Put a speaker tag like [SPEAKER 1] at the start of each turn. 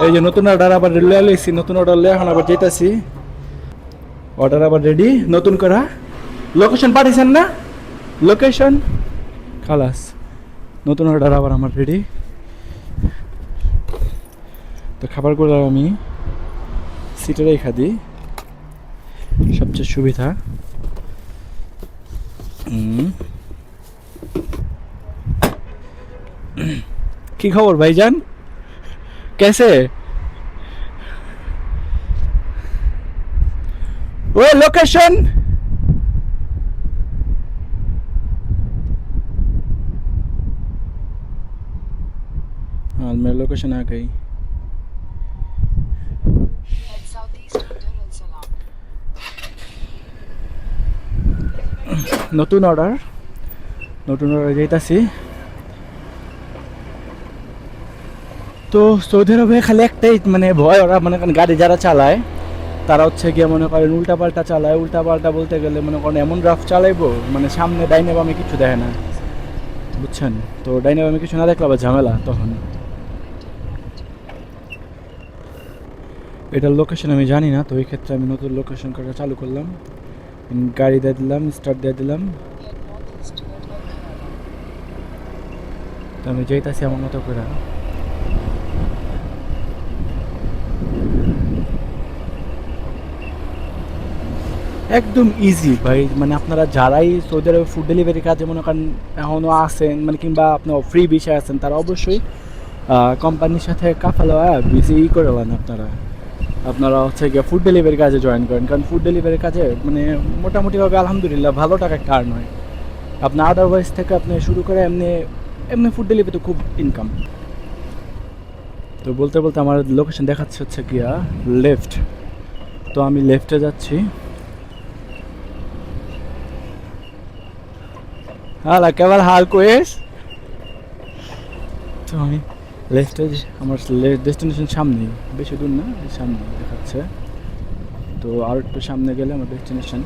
[SPEAKER 1] এই যে নতুন অর্ডার আবার রেডি লইছি, নতুন অর্ডার লয়ে এখন আবার যেতেছি। অর্ডার আবার রেডি নতুন করা। লোকেশন পাঠিয়েছেন না? লোকেশন খালাস, নতুন অর্ডার আবার আমার রেডি। তো খাবারগুলো আমি সিটে রেখা দিই, সবচেয়ে সুবিধা। কি খবর ভাইজান, कैसे? वो लोकेशन हाँ मेरी लोकेशन आ गई। নতুন অর্ডার যেতেছি। তো সৌদি আরবে খালি একটাই মানে ভয়, ওরা মনে করেন গাড়ি যারা চালায় তারা হচ্ছে গিয়ে মনে করেন উল্টাপাল্টা চালায়। উল্টাপাল্টা বলতে গেলে মনে করেন এমন রাফ চালাইবো মানে সামনে ডাইনে বামে কিছু দেখে না, বুঝছেন? তো ডাইনে বামে কিছু না দেখলে আবার ঝামেলা তখন। এটার লোকেশন আমি জানি না, তো এই ক্ষেত্রে আমি নতুন লোকেশন করা চালু করলাম। গাড়ি দিয়ে দিলাম, স্টার্ট দিয়ে দিলাম। তো আমি যেতেছি আমার মতো করে। একদম ইজি ভাই, মানে আপনারা যারাই সৌদি আরবে ফুড ডেলিভারি কাজে মনে করেন এখনও আছেন, মানে কিংবা আপনার ফ্রি বিষয় আছেন, তারা অবশ্যই কোম্পানির সাথে কাফালো বেশি করে নেন। আপনারা হচ্ছে গিয়ে ফুড ডেলিভারি কাজে জয়েন করেন, কারণ ফুড ডেলিভারি কাজে মানে মোটামুটিভাবে আলহামদুলিল্লাহ ভালো টাকা একটা আর্ন হয়। আপনার আদারওয়াইজ থেকে আপনি শুরু করে এমনি এমনি ফুড ডেলিভারিতে খুব ইনকাম। তো বলতে বলতে আমার লোকেশন দেখাচ্ছে হচ্ছে গিয়া লেফট, তো আমি লেফটে যাচ্ছি। হ্যাঁ কেবল হাল কোয়েস। তো আমি লেফটে, আমার ডেস্টিনেশন সামনেই, বেশি দূর না, সামনে দেখাচ্ছে। তো আর একটু সামনে গেলে আমার ডেস্টিনেশন।